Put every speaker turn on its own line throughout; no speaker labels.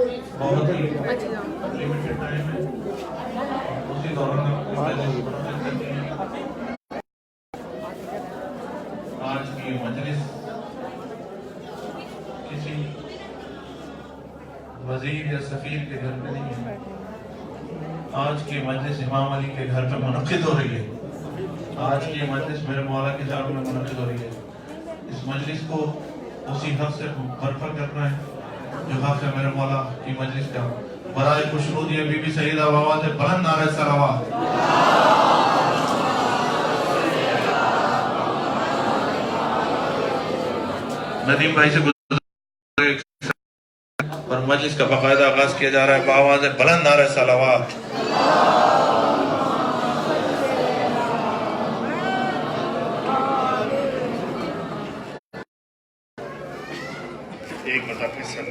بہت ہی limited time ہے، اسی دوران آپ کو آج کی مجلس کسی وزیر یا سفیر کے گھر پہ نہیں ہے، آج کی مجلس امام علی کے گھر پہ منعقد ہو رہی ہے، آج کی مجلس میرے مولا کے جار میں منعقد ہو رہی ہے۔ اس مجلس کو اسی حق سے برپا کرنا ہے جو حق ہے میرے مولا کی مجلس کا۔ برائے خوشنود یہ بی بی سیدہ آواز بلند نعرہ صلوات۔ ندیم بھائی سے اور مجلس کا باقاعدہ آغاز کیا جا رہا ہے بآواز بلند نعرہ صلوات۔ ایک مرتبہ پھر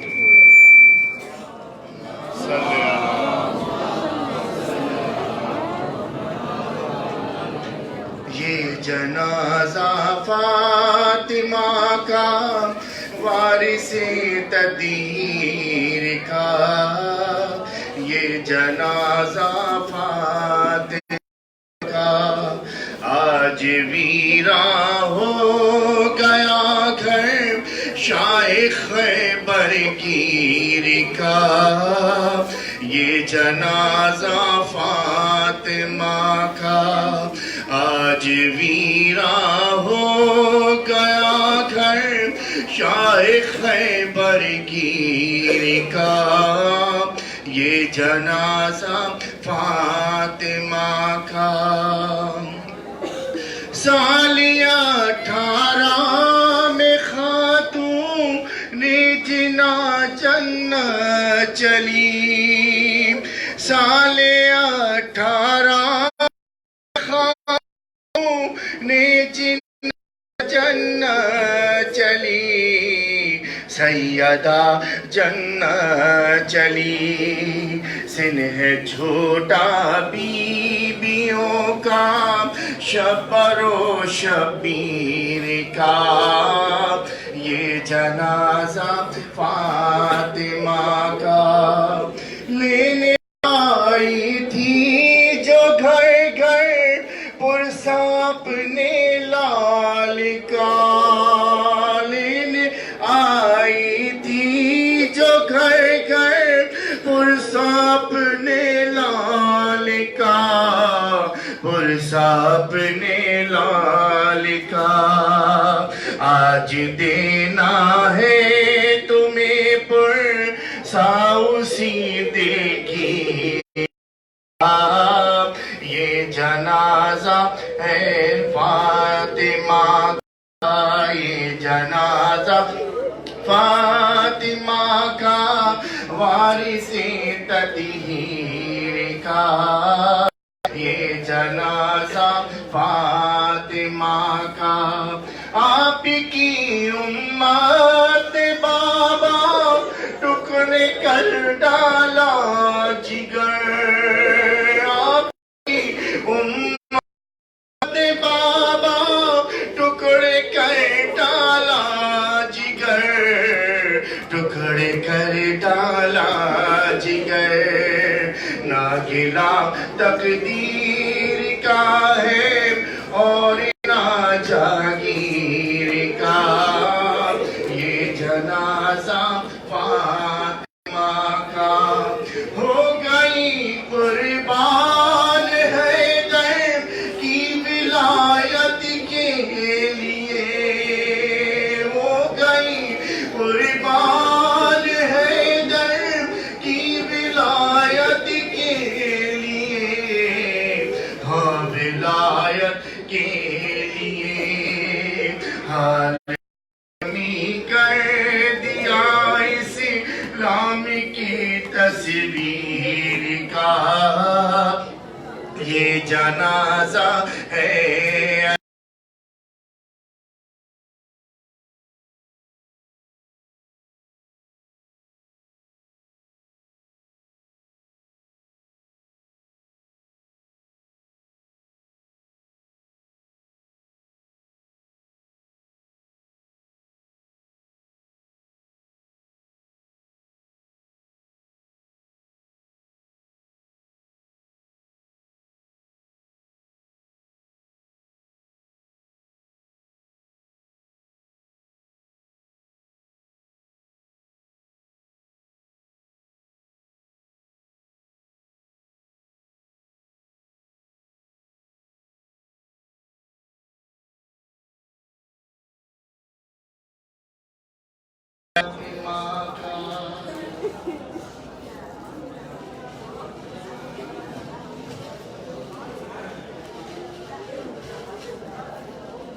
یہ جنازہ فاطمہ کا وارث تدیر کا، یہ جنازہ فاطمہ کا آج ویراں ہو گیا گھر شاہ خیبر گیر کا، یہ جنازہ فاطمہ کا آج ویراں ہو گیا گھر شاہ خیبر گیر کا، یہ جنازہ فاطمہ کا۔ سال 18 میں خاتون جنا جنت چلی، سال 18 خاتون جنا جنت چلی، سیدہ جنت چلی، سنہ جھوٹا بیویوں کا شبر و شبیر کا، یہ جنازہ فاطمہ کا۔ لینے آئی تھی جو گھر گھر پرساں اپنے لال کا، لینے آئی تھی جو گھر گھر پرساں اپنے لال کا، پرساں اپنے لال کا، آج دینا ہے تمہیں پرساں اسی دل کی، یہ جنازہ ہے فاطمہ کا، یہ جنازہ فاطمہ کا وارث تطہیر کا، یہ جنازہ فاطمہ کا۔ آپ کی امت بابا ٹکڑے کر ڈالا جگر، آپ کی امت بابا ٹکڑے کر ڈالا جگر، ٹکڑے کر ڈالا جگر، نہ گلا تقدیر کا ہے اور نہ جاگیر کا، یہ جنازہ فاطمہ کا۔ ہو گئی قربان حیدر کی ولایت کے لیے، ہو گئی قربان حیدر کی ولایت کے لیے، ہاں ولایت کے لیے، حامی کر دیا اسلام کی تصویر کا، یہ جنازہ ہے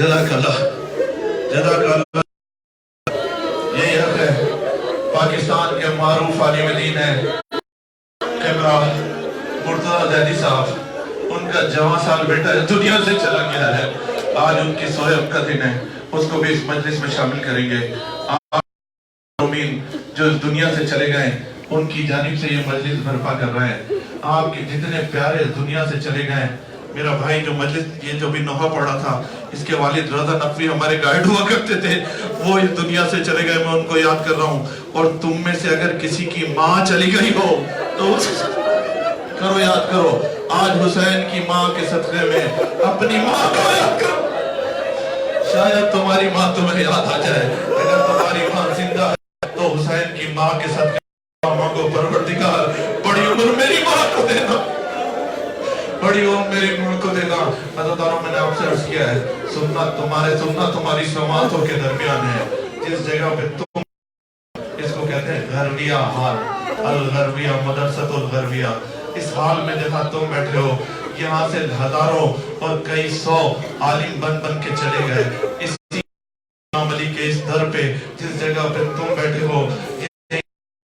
جزاک اللہ، جزاک اللہ. یہی حق ہے. پاکستان کے معروف عالم دین ہے قبلہ مرتضیٰ زیدی صاحب، ان کا جوان سال بیٹا دنیا سے چلا گیا ہے. آج ان کی سوہب کا دن ہے، اس کو بھی اس مجلس میں شامل کریں گے. آمین. جو دنیا سے چلے گئے ان کی جانب سے یہ مجلس برپا کر رہے ہیں. آپ کے جتنے پیارے دنیا سے چلے گئے. میرا بھائی جو مجلس یہ جو بھی نوحہ پڑھا تھا، اس کے والد رضا نقوی ہمارے گائیڈ ہوا کرتے تھے، وہ اس دنیا سے چلے گئے. میں ان کو یاد کر رہا ہوں. اور تم میں سے اگر کسی کی ماں چلی گئی ہو تو کرو، یاد کرو. آج حسین کی ماں کے صدقے میں اپنی ماں کو یاد کرو. شاید تمہاری ماں تمہیں یاد آ جائے. اگر تمہاری ماں زندہ ہے تو حسین کی ماں کے صدقے ماں کو پروردگار بڑی عمر میری ماں کو دینا، بڑی عمر میری ماں کو دینا. عزیزانو، میں نے آپ سے عرض کیا ہے، سنت تمہاری سماعتوں کے درمیان ہے. جس جگہ پہ تم، اس کو کہتے ہیں غرویہ حال، الغرویہ مدرسۃ الغرویہ. اس حال میں جہاں تم بیٹھے ہو، یہاں سے ہزاروں اور کئی سو عالم بن کے چلے گئے. اس امام علی کے اس در پہ جس جگہ پہ تم بیٹھے ہو،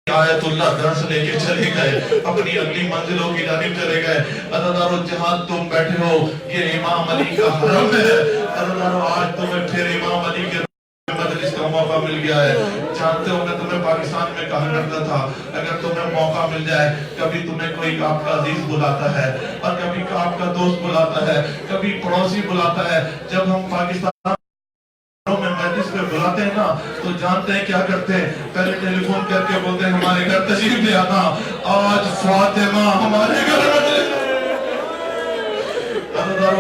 آیت اللہ درس لے کے چلے گئے، اپنی اگلی منزلوں کی جانب چلے گئے. عزیزانو، جہاں تم بیٹھے ہو یہ امام علی کا حرم ہے. عزیزانو، آج تمہیں پھر امام علی کے مجلس کا موقع مل گیا ہے. جانتے ہو، میں تمہیں پاکستان میں کہا کرتا تھا، اگر تمہیں موقع مل جائے، کبھی تمہیں کوئی آپ کا عزیز بلاتا ہے اور کبھی آپ کا دوست بلاتا ہے، کبھی پڑوسی بلاتا ہے، جب ہم پاکستان میں مجلس میں بلاتے ہیں نا تو جانتے ہیں کیا کرتے ہیں؟ پہلے ٹیلی فون کر کے بولتے ہیں ہمارے گھر تشریف لے آنا، آج فاطمہ ہمارے گھر مجلس.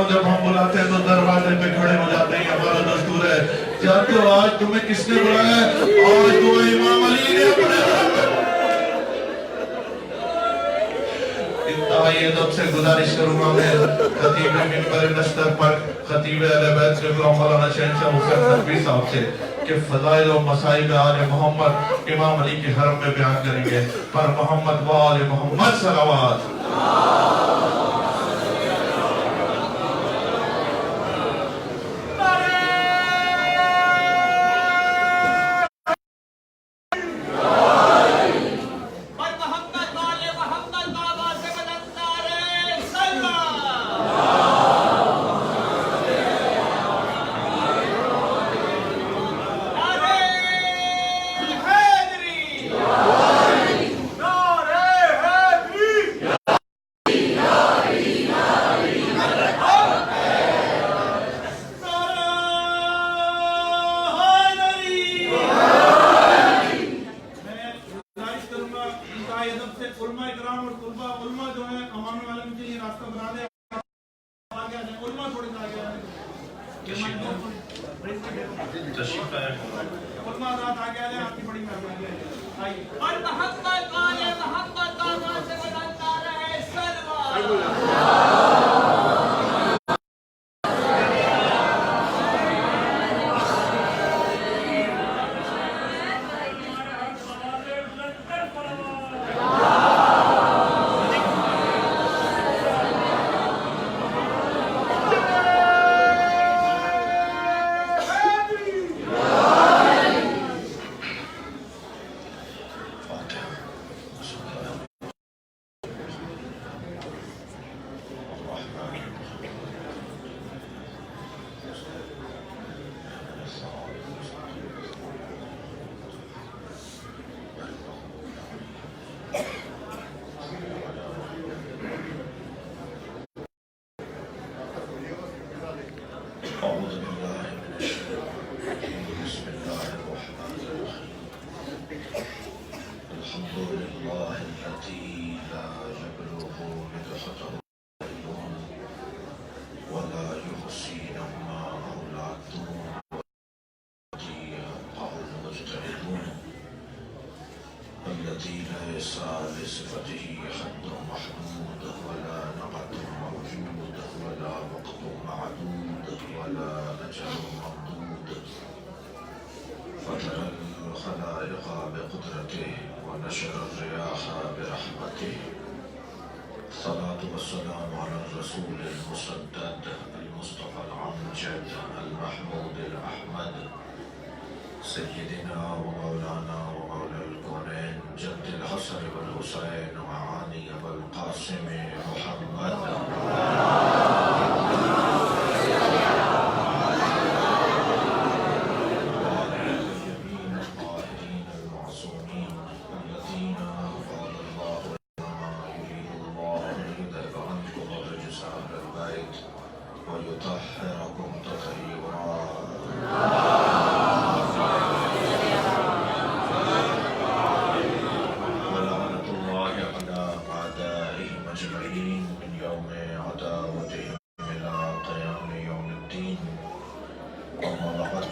جب ہم بلاتے ہیں تو دروازے پہ کھڑے ہو جاتے ہیں، ہمارا دستور ہے. جانتے ہو آج تمہیں کس نے بلایا ہے؟ آج تمہیں امام علی نے اپنے گھر میں. انتہائی ادب سے گزارش کروں گا میں خطیب منبر نشتر پر خطیب اہل بیت قبلہ مولانا شہنشاہ حسین نقوی صاحب سے کہ فضائل و مصائب آل محمد امام علی کے حرم میں بیان کریں گے. پر محمد و آل محمد صلوات.
الصلاة والسلام على الرسول المسدد
المصطفى الأمجد المحمود الأحمد سيدنا ومولانا ومولى الكونين جد الحسن والحسين وعلي والقاسم محمد ويطهركم تطهيرا ولعنة الله على أعدائهم أجمعين من يوم عداوتهم إلى قيام يوم الدين. أما بعد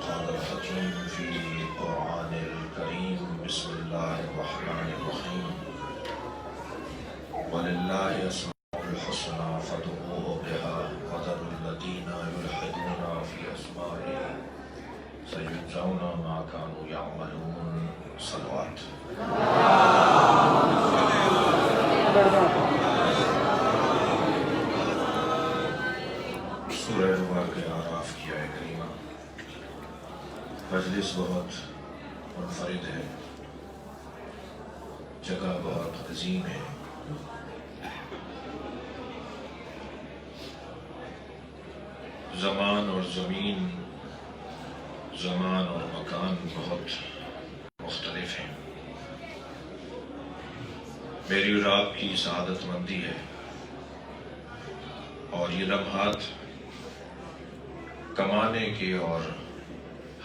قال الحكيم في القرآن الكريم بسم الله الرحمن الرحيم ولله أسماء الحسنى فادعوه بها وذروا الذين يلحدون في أسمائه سيجزون ما كانوا يعملون. صلوات. سورہ مبارکہ آراف کی آیت کریمہ. مجلس بہت منفرد ہے، جگہ بہت عظیم ہے. زمان اور زمین، زمان اور مکان بہت مختلف ہیں. میری اور آپ کی سعادت مندی ہے اور یہ لمحات کمانے کے اور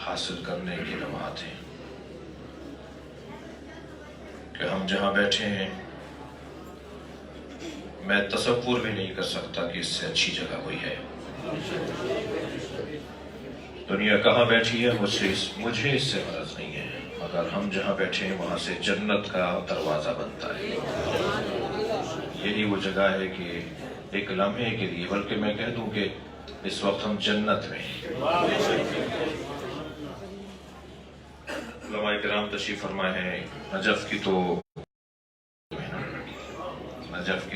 حاصل کرنے کے لمحات ہیں کہ ہم جہاں بیٹھے ہیں میں تصور بھی نہیں کر سکتا کہ اس سے اچھی جگہ کوئی ہے. دنیا کہاں بیٹھی ہے مجھے اس سے غرض نہیں ہے، مگر ہم جہاں بیٹھے ہیں وہاں سے جنت کا دروازہ بنتا ہے. یہی وہ جگہ ہے کہ ایک لمحے کے لیے، بلکہ میں کہہ دوں کہ اس وقت ہم جنت میں ہیں. علماء کرام تشریف فرمائے ہیں. نجف کی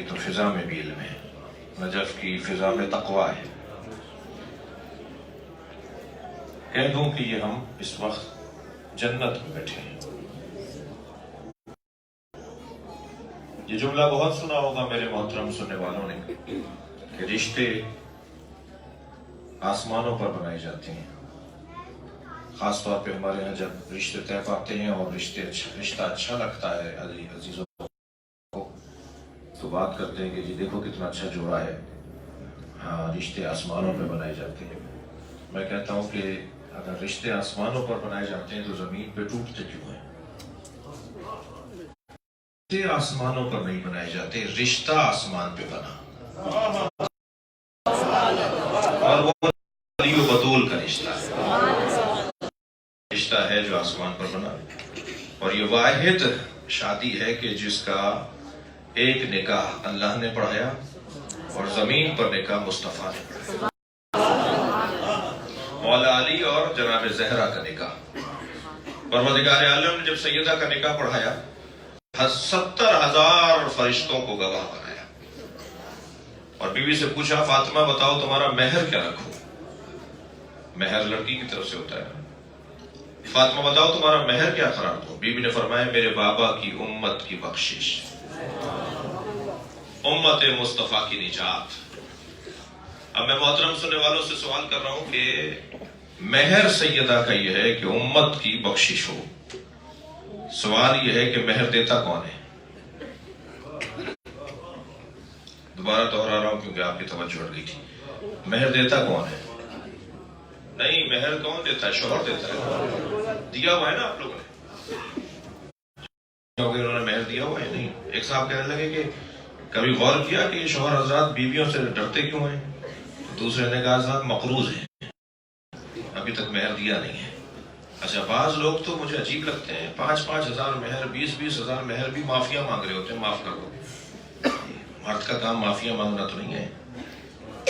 تو فضا میں بھی علم ہے، نجف کی فضا میں تقویٰ ہے. کہہ دوں کہ یہ ہم اس وقت جنت میں بیٹھے ہیں. یہ جملہ بہت سنا ہوگا میرے محترم سننے والوں نے کہ رشتے آسمانوں پر بنائے جاتے ہیں. خاص طور پہ ہمارے یہاں جب رشتے طے پاتے ہیں اور رشتہ اچھا لگتا ہے عزیزوں کو تو بات کرتے ہیں کہ جی دیکھو کتنا اچھا جوڑا ہے. ہاں، رشتے آسمانوں پہ بنائے جاتے ہیں. میں کہتا ہوں کہ اگر رشتے آسمانوں پر بنائے جاتے ہیں تو زمین پہ ٹوٹتے کیوں ہیں؟ رشتے آسمانوں پر نہیں بنائے جاتے، رشتہ آسمان پہ بنا، اور وہ علی و بطول کا رشتہ ہے. رشتہ ہے جو آسمان پر بنا، اور یہ واحد شادی ہے کہ جس کا ایک نکاح اللہ نے پڑھایا اور زمین پر نکاح مصطفیٰ نے پڑھایا. مولا علی اور جناب زہرا کا نکاح. پروردگار عالم نے جب سیدہ کا نکاح پڑھایا 70,000 فرشتوں کو گواہ بنایا اور بیوی سے پوچھا فاطمہ بتاؤ تمہارا مہر کیا رکھوں؟ مہر لڑکی کی طرف سے ہوتا ہے. فاطمہ بتاؤ تمہارا مہر کیا قرار دوں؟ بیوی نے فرمایا میرے بابا کی امت کی بخشش، امت مصطفیٰ کی نجات. اب میں محترم سننے والوں سے سوال کر رہا ہوں کہ مہر سیدہ کا یہ ہے کہ امت کی بخشش ہو. سوال یہ ہے کہ مہر دیتا کون ہے؟ دوبارہ دہرا رہا ہوں کیونکہ آپ کی توجہ ہٹ گئی تھی. مہر دیتا کون ہے؟ نہیں، مہر کون دیتا ہے؟ شوہر دیتا ہے. دیا ہوا ہے نا آپ لوگوں نے، انہوں نے مہر دیا ہوا ہے. نہیں. ایک صاحب کہنے لگے کہ کبھی غور کیا کہ یہ شوہر حضرات بیویوں سے ڈرتے کیوں ہیں؟ دوسرے نے کہا صاحب مقروض ہیں، ابھی تک مہر دیا نہیں ہے. اچھا، بعض لوگ تو مجھے عجیب لگتے ہیں 5-5 ہزار مہر، 20-20 ہزار مہر بھی معافیا مانگ رہے ہوتے ہیں. معاف کر دو، مرد کا کام معافیا مانگنا تو نہیں ہے.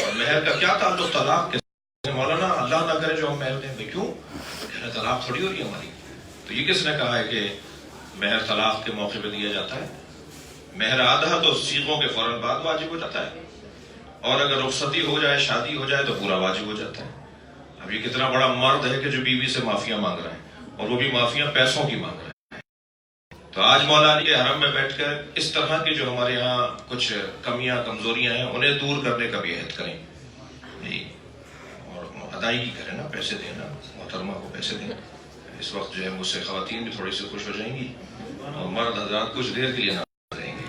اور مہر کا کیا تعلق طلاق کے؟ مولانا اللہ نہ کرے جو ہم مہر دیں. کیوں؟ طلاق تھوڑی ہو رہی ہے ہماری. تو یہ کس نے کہا ہے کہ مہر طلاق کے موقع پہ دیا جاتا ہے؟ مہر آدھا تو صیغوں کے فوراً بعد واجب ہو جاتا ہے،
اور اگر رخصتی ہو جائے، شادی ہو جائے تو پورا واجب ہو جاتا ہے. اب یہ کتنا بڑا مرد ہے کہ جو بیوی سے معافیاں مانگ رہا ہے، اور وہ بھی معافیاں پیسوں کی مانگ رہا ہے. تو آج مولا علی کے حرم میں بیٹھ کر اس طرح کی جو ہمارے یہاں کچھ کمیاں کمزوریاں ہیں انہیں دور کرنے کا بھی عہد کریں جی، اور ادائیگی کریں نا، پیسے دیں نا، محترمہ کو پیسے دیں. اس وقت جو ہے مجھ سے خواتین بھی تھوڑی سی خوش ہو جائیں گی اور مرد حضرات کچھ دیر کے لیے نہ رہیں گے.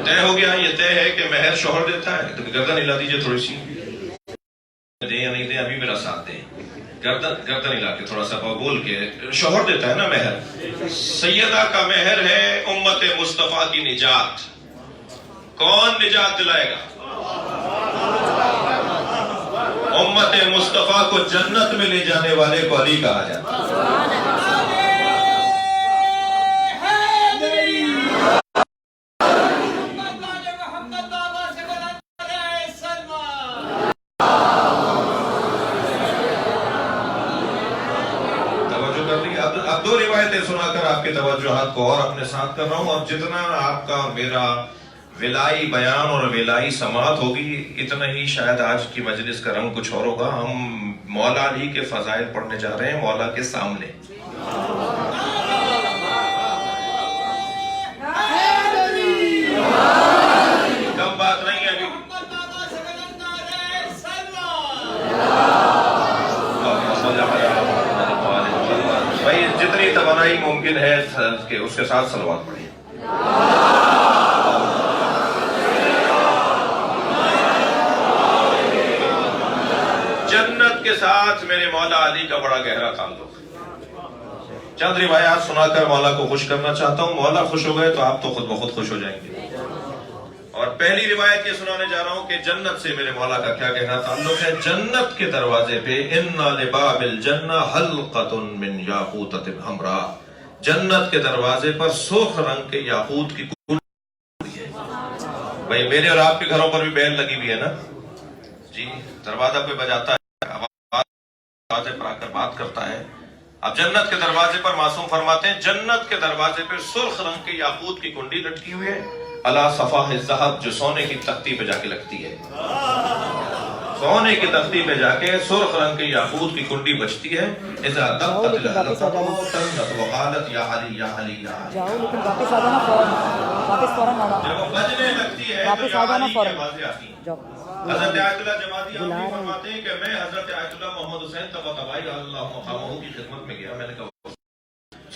طے ہو گیا، یہ طے ہے کہ مہر شوہر دیتا ہے. تو گردن ہلا دیجیے تھوڑی سی، دیں یا نہیں دیں ابھی میرا ساتھ دیں. گردن ہلا کے تھوڑا سا بول کے، شوہر دیتا ہے نا مہر. سیدہ کا مہر ہے امت مصطفیٰ کی نجات. کون نجات دلائے گا؟ امت مصطفیٰ کو جنت میں لے جانے والے کو علی کہا جاتا ہے. اب دو روایتیں سنا کر آپ کے توجہات کو اور اپنے ساتھ کر رہا ہوں، اور جتنا آپ کا اور میرا ولائی بیان اور ولائی سماعت ہوگی اتنا ہی شاید آج کی مجلس کا رنگ کچھ اور ہوگا. ہم مولا علی کے فضائل پڑھنے جا رہے ہیں مولا کے سامنے. کم بات نہیں ہے ابھی. بھائی جتنی توانائی ممکن ہے کہ اس کے ساتھ صلوات پڑھیں. جنت کے ساتھ میرے مولا علی کا بڑا گہرا تعلق. چند روایات سنا کر مولا کو خوش کرنا چاہتا ہوں. مولا خوش ہو گئے تو آپ تو خود بخود خوش ہو جائیں گے. اور پہلی روایت یہ سنانے جا رہا ہوں کہ جنت سے میرے مولا کا کیا گہرا تعلق ہے. جنت کے دروازے پہ ان لباب الجنہ حلقۃ من یاقوتۃ حمراء، جنت کے دروازے پر سرخ رنگ کے یاقوت کی کنڈی ہے. بھائی میرے اور آپ کے گھروں پر بھی بیل لگی ہوئی ہے نا جی، دروازہ کوئی بجاتا ہے، دروازے پر آ کر بات کرتا ہے. اب جنت کے دروازے پر معصوم فرماتے ہیں جنت کے دروازے پہ سرخ رنگ کے یاقوت کی کنڈی لٹکی ہوئی ہے، علی صفاح الذہب، جو سونے کی تختی پہ جا کے لگتی ہے. سونے کی تختی پہ جا کے سرخ رنگ کے یاقوت کی کنڈی بجتی ہے. اذا دقت الحلقۃ تنزت وقالت یا علی یا علی یا علی.
جاؤ لیکن واپس آ جانا فوراً، واپس فوراً آنا.
جب وہ بجنے لگتی ہے تو
واپس
یا
آ جانا
علی کی
فوراً.
آوازیں آتی ہیں.
جاؤ.
حضرت آیت اللہ جمادی آپ بھی فرماتے ہیں کہ میں حضرت آیت اللہ محمد حسین طباطبائی اللہ مقامہ کی خدمت میں گیا. میں نے کہا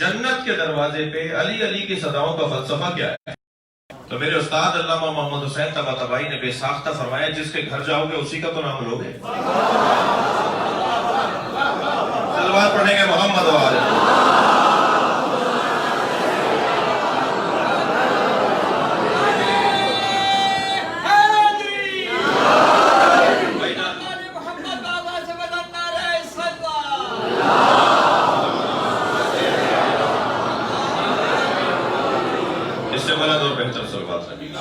جنت کے دروازے پہ علی علی کی صداؤں کا فلسفہ کیا ہے؟ تو میرے استاد علامہ محمد حسین طباطبائی نے بے ساختہ فرمایا جس کے گھر جاؤ گے اسی کا تو نام لوگے. صلوات پڑھیں گے محمد و آل. اس سے بلند اور بہتر صلوات رکھیں.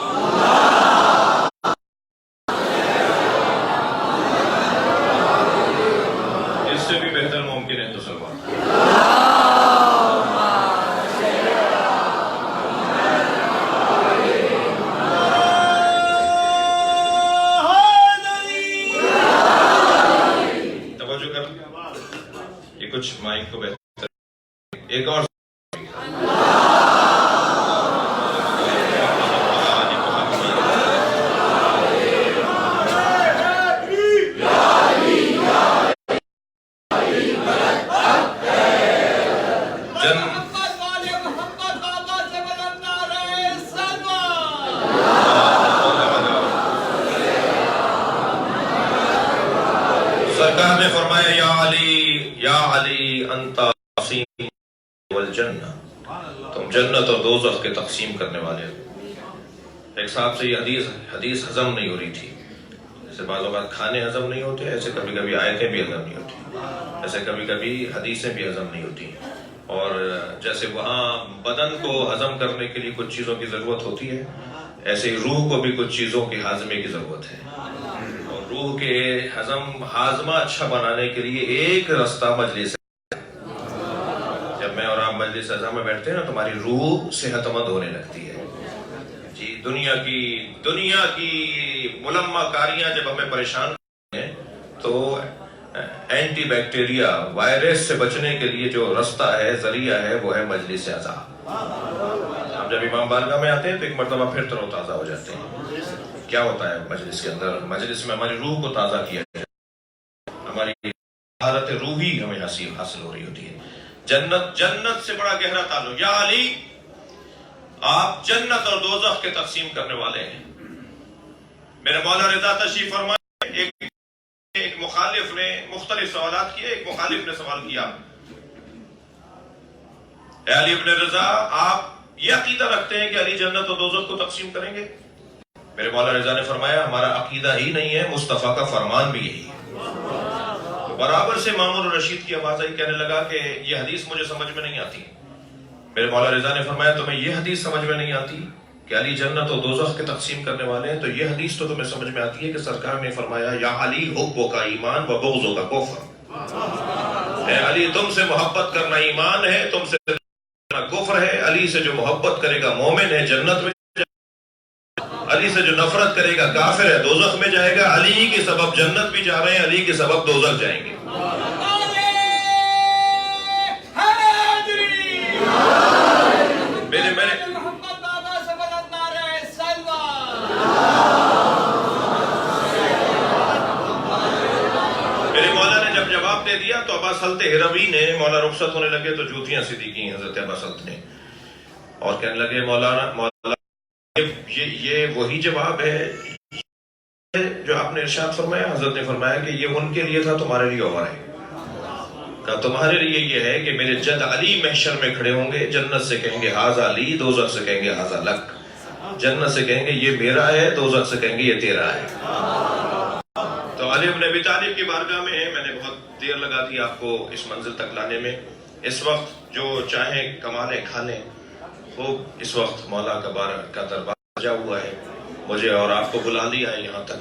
اس سے بھی بہتر ممکن ہے تو صلوات. توجہ کر، یہ کچھ مائک کو بہتر ایک اور سرکار نے فرمایا یا علی انت تقسیم والجنہ، تم جنت اور دوزخ کے تقسیم کرنے والے ہو. ایک صاحب سے یہ حدیث ہضم نہیں ہو رہی تھی. ایسے بعض اوقات کھانے ہضم نہیں ہوتے، ایسے کبھی کبھی آیتیں بھی ہضم نہیں ہوتی، ایسے کبھی کبھی حدیثیں بھی ہضم نہیں ہوتی. اور جیسے وہاں بدن کو ہضم کرنے کے لیے کچھ چیزوں کی ضرورت ہوتی ہے، ایسے ہی روح کو بھی کچھ چیزوں کے ہاضمے کی ضرورت ہے. اور روح روح کے ہاضمہ اچھا بنانے کے لیے ایک رستہ مجلس ہے. جب میں اور آپ مجلس اعضاء میں بیٹھتے ہیں نا تو ہماری روح صحت مند ہونے لگتی ہے. جی دنیا کی ملمہ کاریاں جب ہمیں پریشان کرتی ہیں تو اینٹی بیکٹیریا وائرس سے بچنے کے لیے جو رستہ ہے ذریعہ ہے وہ ہے مجلس اعضاء. ہم جب امام بارگاہ میں آتے ہیں تو ایک مرتبہ پھر تر و تازہ ہو جاتے ہیں. کیا ہوتا ہے مجلس کے اندر؟ مجلس میں ہماری روح کو تازہ کیا جاتا ہے, ہماری حالت روحی ہمیں حاصل ہو رہی ہوتی ہے. جنت سے بڑا گہرا تعلق. یا علی آپ جنت اور دوزخ کے تقسیم کرنے والے ہیں. میرے مولا رضا تشریف فرمائے. ایک مخالف نے مختلف سوالات کیے. ایک مخالف نے سوال کیا, اے علی ابن رضا آپ یہ عقیدہ رکھتے ہیں کہ علی جنت اور دوزخ کو تقسیم کریں گے؟ میرے مولا رضا نے فرمایا ہمارا عقیدہ ہی نہیں ہے, مصطفیٰ کا فرمان بھی یہی ہے. تو برابر سے مامون الرشید کی آواز آئی, کہنے لگا کہ یہ حدیث مجھے سمجھ میں نہیں آتی. میرے مولا رضا نے فرمایا تمہیں یہ حدیث سمجھ میں نہیں آتی کہ علی جنت اور دوزخ کے تقسیم کرنے والے ہیں؟ تو یہ حدیث تو تمہیں سمجھ میں آتی ہے کہ سرکار نے فرمایا یا علی حبوں کا ایمان و بغضوں کا کفر. اے علی تم سے محبت کرنا ایمان ہے, تم سے کفر ہے. علی سے جو محبت کرے گا مومن ہے, جنت میں. علی سے جو نفرت کرے گا کافر ہے, دوزخ میں جائے گا. علی کے سبب جنت بھی جا رہے ہیں, علی کے سبب دوزخ جائیں گے. میرے مولا نے جب جواب دے دیا تو ابا سلط ہروی نے, مولا رخصت ہونے لگے تو جوتیاں سیدھی کی حضرت ابا سلط نے, اور کہنے لگے مولانا یہ وہی جواب ہے جو آپ نے ارشاد فرمایا. حضرت نے فرمایا کہ یہ ان کے لیے تھا, تمہارے لیے اور ہے. کہ تمہارے لیے یہ ہے کہ میرے جد علی محشر میں کھڑے ہوں گے, جنت سے کہیں گے ھذا علی, دوزخ سے کہیں گے ھذا لک. جنت سے کہیں گے یہ میرا ہے, دوزخ سے کہیں گے یہ تیرا ہے. تو علی ابن ابی طالب کی بارگاہ میں ہے. میں نے بہت دیر لگا دی آپ کو اس منزل تک لانے میں. اس وقت جو چاہیں کما لیں کھا لیں. خوب اس وقت مولا کا دربار سجا ہوا ہے. مجھے اور آپ کو بلا لیا ہے یہاں تک.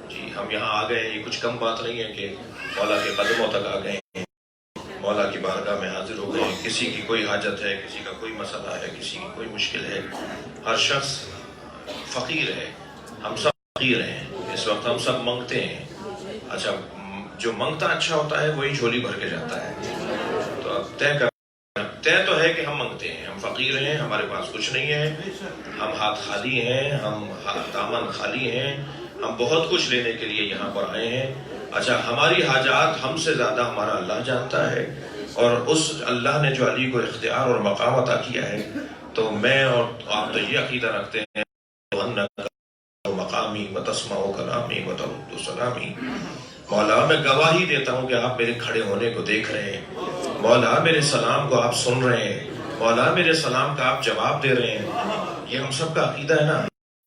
جی ہم یہاں آ گئے, یہ کچھ کم بات نہیں ہے کہ مولا کے قدموں تک آ گئے ہیں, مولا کی بارگاہ میں حاضر ہو گئے ہیں. کسی کی کوئی حاجت ہے, کسی کا کوئی مسئلہ ہے, کسی کی کوئی مشکل ہے. ہر شخص فقیر ہے, ہم سب فقیر ہیں. اس وقت ہم سب منگتے ہیں. اچھا جو منگتا اچھا ہوتا ہے وہی جھولی بھر کے جاتا ہے. تو اب طے تو ہے کہ ہم منگتے ہیں, ہم فقیر ہیں, ہمارے پاس کچھ نہیں ہے, ہم ہاتھ خالی ہیں, ہم دامن خالی ہیں, ہم بہت کچھ لینے کے لیے یہاں پر آئے ہیں. اچھا ہماری حاجات ہم سے زیادہ ہمارا اللہ جانتا ہے, اور اس اللہ نے جو علی کو اختیار اور مقام عطا کیا ہے, تو میں اور آپ تو یہ عقیدہ رکھتے ہیں مقامی و تسمع کلامی و ترد سلامی. مولا میں گواہی دیتا ہوں کہ آپ میرے کھڑے ہونے کو دیکھ رہے ہیں. مولا میرے سلام کو آپ سن رہے ہیں. مولا میرے سلام کا آپ جواب دے رہے ہیں. یہ ہم سب کا عقیدہ ہے نا.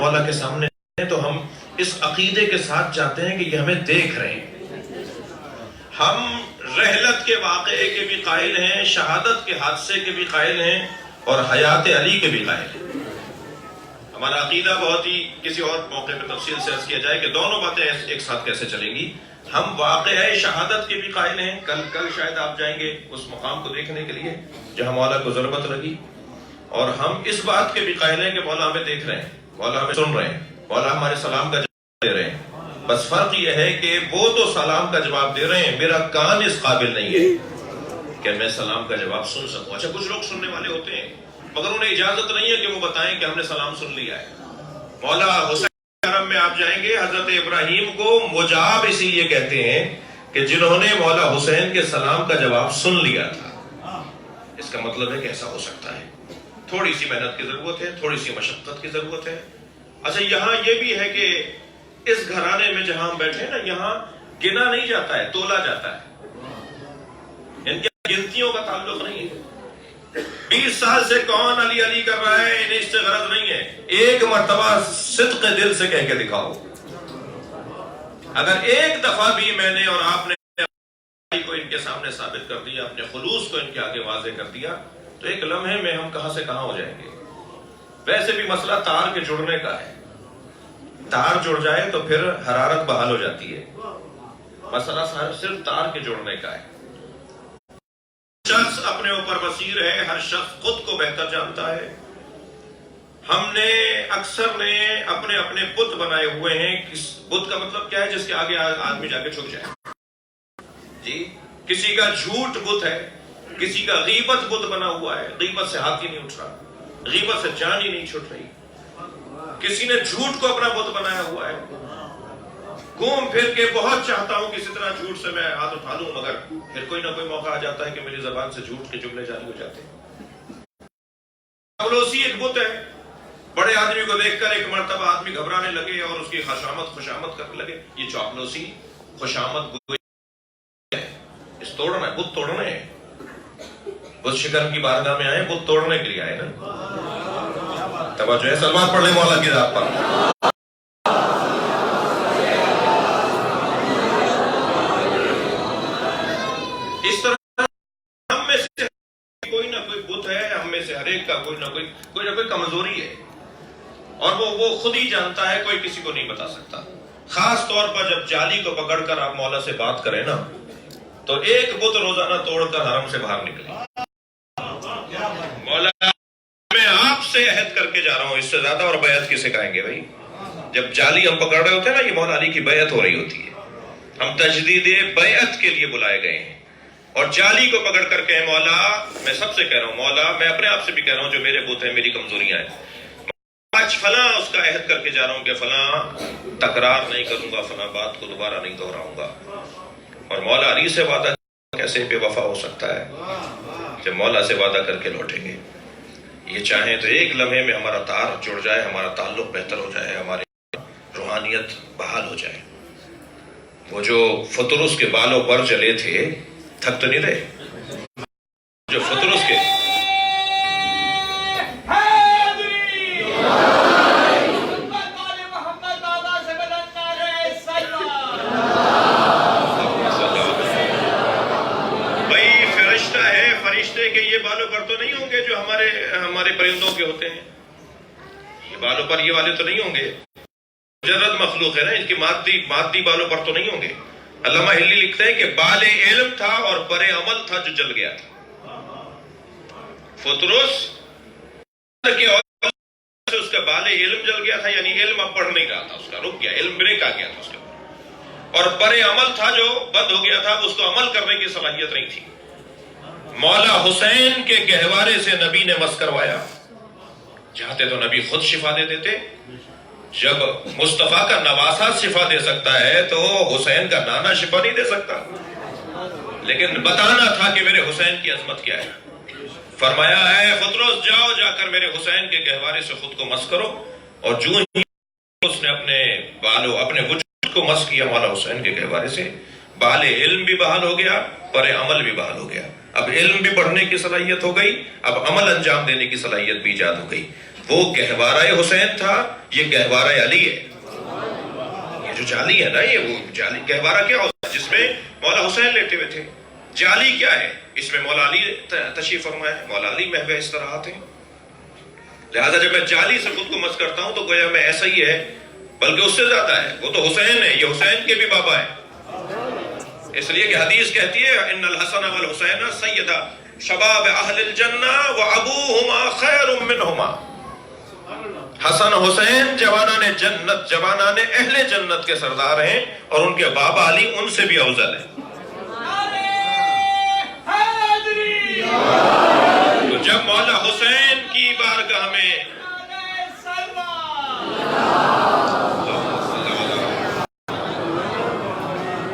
مولا کے سامنے تو ہم اس عقیدے کے ساتھ چاہتے ہیں کہ یہ ہمیں دیکھ رہے ہیں. ہم رحلت کے واقعے کے بھی قائل ہیں, شہادت کے حادثے کے بھی قائل ہیں, اور حیات علی کے بھی قائل ہیں. ہمارا عقیدہ بہت ہی کسی اور موقع پہ تفصیل سے عرض کیا جائے کہ دونوں باتیں ایک ساتھ کیسے چلیں گی. ہم واقعہ شہادت کے بھی قائل ہیں. کل شاید آپ جائیں گے اس مقام کو دیکھنے کے لیے جہاں مولا کو ضرورت لگی. اور ہم اس بات کے بھی قائل ہیں کہ مولا ہمیں دیکھ رہے ہیں, مولا ہمیں سن رہے ہیں, مولا ہمارے سلام کا جواب دے رہے ہیں. بس فرق یہ ہے کہ وہ تو سلام کا جواب دے رہے ہیں, میرا کان اس قابل نہیں ہے کہ میں سلام کا جواب سن سکوں. اچھا کچھ لوگ سننے والے ہوتے ہیں مگر انہیں اجازت نہیں ہے کہ وہ بتائیں کہ ہم نے سلام سن لیا ہے. مولا حسین حرم میں آپ جائیں گے, حضرت ابراہیم کو مجاب اسی لیے کہتے ہیں کہ جنہوں نے مولا حسین کے سلام کا جواب سن لیا تھا. اس کا مطلب ہے کہ ایسا ہو سکتا ہے. تھوڑی سی محنت کی ضرورت ہے, تھوڑی سی مشقت کی ضرورت ہے. اچھا یہاں یہ بھی ہے کہ اس گھرانے میں جہاں ہم بیٹھے ہیں نا, یہاں گنا نہیں جاتا ہے, تولا جاتا ہے. ان کی گنتیوں کا تعلق نہیں ہے. 20 سال سے کون علی علی کر رہا ہے, انہیں اس سے غرض نہیں ہے. ایک مرتبہ صدق دل سے کہہ کے دکھاؤ. اگر ایک دفعہ بھی میں نے اور آپ نے کو ان کے سامنے ثابت کر دیا, اپنے خلوص کو ان کے آگے واضح کر دیا, تو ایک لمحے میں ہم کہاں سے کہاں ہو جائیں گے. ویسے بھی مسئلہ تار کے جڑنے کا ہے. تار جڑ جائے تو پھر حرارت بحال ہو جاتی ہے. مسئلہ صرف تار کے جوڑنے کا ہے. شخص اپنے اوپر بصیر ہے، ہر شخص خود کو بہتر جانتا ہے. ہم نے اکثر نے اپنے اپنے بت بنائے ہوئے ہیں. بت کا مطلب کیا ہے؟ جس کے آگے آدمی جا کے جھک جائے. جی، کسی کا جھوٹ بت ہے، کسی کا غیبت بت بنا ہوا ہے. غیبت سے ہاتھ ہی نہیں اٹھ رہا، غیبت سے جان ہی نہیں چھوٹ رہی. کسی نے جھوٹ کو اپنا بت بنایا ہوا ہے. گھوم پھر کے بہت چاہتا ہوں کسی طرح جھوٹ سے میں ہاتھ اٹھا لوں، مگر پھر کوئی نہ کوئی موقع آ جاتا ہے کہ میری زبان سے جھوٹ کے جملے جاری ہو جاتے ہیں. چاپلوسی ایک بت ہے. بڑے آدمی کو دیکھ کر ایک مرتبہ آدمی گھبرانے لگے اور اس کی خوشامد کرنے لگے. یہ چاپلوسی، خوشامد ہے. اس توڑنا ہے، بت توڑنا ہے. بت شکن کی بارگاہ میں آئے، بت توڑنے کے لیے آئے نا. توجہ ہے، سلوات پڑھ لیں مولا کی ذات پر. اس طرح ہم میں سے کوئی نہ کوئی بت ہے، ہم میں سے ہر ایک کا کوئی نہ کوئی کمزوری ہے، اور وہ خود ہی جانتا ہے، کوئی کسی کو نہیں بتا سکتا. خاص طور پر جب جالی کو پکڑ کر آپ مولا سے بات کریں نا، تو ایک بت روزانہ توڑ کر حرم سے باہر نکلے. مولا میں آپ سے عہد کر کے جا رہا ہوں، اس سے زیادہ اور بیعت کسے کہیں گے بھائی؟ جب جالی ہم پکڑ رہے ہوتے ہیں نا، یہ مولا علی کی بیعت ہو رہی ہوتی ہے. ہم تجدید بیعت کے لیے بلائے گئے ہیں، اور جالی کو پکڑ کر کے مولا، میں سب سے کہہ رہا ہوں، مولا میں اپنے آپ سے بھی کہہ رہا ہوں، جو میرے بت ہیں، میری کمزوریاں ہیں، آج فلاں اس کا عہد کر کے جا رہا ہوں کہ فلاں تکرار نہیں کروں گا، فلاں بات کو دوبارہ نہیں دہراؤں گا. اور مولا علی سے وعدہ کیسے بے وفا ہو سکتا ہے جب مولا سے وعدہ کر کے لوٹیں گے. یہ چاہیں تو ایک لمحے میں ہمارا تار جڑ جائے، ہمارا تعلق بہتر ہو جائے، ہماری روحانیت بحال ہو جائے. وہ جو فطرس کے بالوں پر چلے تھے، تھک تو نہیں رہے؟ جو فطرس کے کہ یہ بالوں پر تو نہیں ہوں گے جو ہمارے پرندوں کے ہوتے ہیں. یہ بالوں پر یہ والے تو نہیں ہوں گے، مجرد مخلوق ہے نا، ان کی مادی بالوں پر تو نہیں ہوں گے. علامہ ہلی لکھتے ہیں کہ بال علم تھا اور پر عمل تھا جو جل گیا تھا. فطرس اس کا بال علم جل گیا تھا، یعنی علم اب پڑھ نہیں رہا تھا، اس کا رک گیا، علم بریک آ گیا تھا اس کے اوپر. اور پر عمل تھا جو بند ہو گیا تھا، اس کو عمل کرنے کی صلاحیت نہیں تھی. مولا حسین کے گہوارے سے نبی نے مس کروایا. چاہتے تو نبی خود شفا دے دیتے. جب مصطفیٰ کا نواسا شفا دے سکتا ہے تو حسین کا نانا شفا نہیں دے سکتا. لیکن بتانا تھا کہ میرے حسین کی عظمت کیا ہے. فرمایا ہے فطرس جاؤ، جا کر میرے حسین کے گہوارے سے خود کو مس کرو. اور جو ہی اس نے اپنے بالوں، اپنے وجود کو مس کیا مولا حسین کے گہوارے سے، بال علم بھی بحال ہو گیا، پر عمل بھی بحال ہو گیا. اب علم بھی پڑھنے کی صلاحیت ہو گئی، اب عمل انجام دینے کی صلاحیت بھی ایجاد ہو گئی. وہ گہوارہ حسین تھا، یہ گہوارہ علی ہے. یہ جو جالی ہے نا، یہ وہ جالی گہوارہ کیا ہوتا ہے جس میں مولا حسین لیٹے ہوئے تھے. جالی کیا ہے؟ اس میں مولا علی تشریف فرما ہے، مولا علی محو استراحت ہیں. لہذا جب میں جالی سے خود کو مس کرتا ہوں تو گویا میں ایسا ہی ہے، بلکہ اس سے زیادہ ہے. وہ تو حسین ہے، یہ حسین کے بھی بابا ہے. اس لیے کہ حدیث کہتی ہے ان الحسن والحسین سیدہ شباب اہل الجنہ وابوہما خیر منہما. حسن حسین جوانان جنت، جوانان اہل جنت کے سردار ہیں، اور ان کے بابا علی ان سے بھی افضل ہیں. تو جب مولا حسین کی بارگاہ میں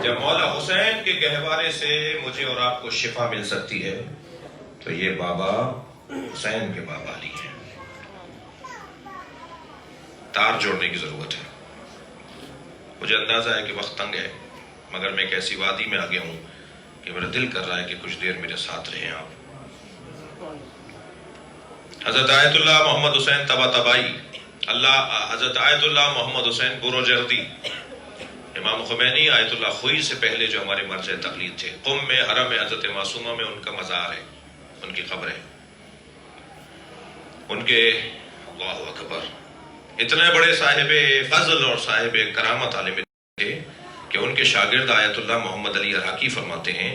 جب مولا حسین کے گہوارے سے مجھے اور آپ کو شفا مل سکتی ہے تو یہ بابا حسین کے بابا علی ہیں. تار جوڑنے کی ضرورت ہے. مجھے اندازہ ہے کہ وقت تنگ ہے، مگر میں ایک ایسی وادی میں آ گیا ہوں کہ میرا دل کر رہا ہے کہ کچھ دیر میرے ساتھ رہیں آپ. حضرت آیت اللہ محمد حسین طباطبائی، حضرت آیت اللہ محمد حسین بروجردی، امام خمینی آیت اللہ خوئی سے پہلے جو ہمارے مرجع تقلید تھے، قم میں حرم حضرت معصومہ میں ان کا مزار ہے، ان کی قبر ہے. ان کے اللہ اکبر اتنے بڑے صاحب فضل اور صاحب کرامت عالم تھے کہ ان کے شاگرد آیت اللہ محمد علی عراقی فرماتے ہیں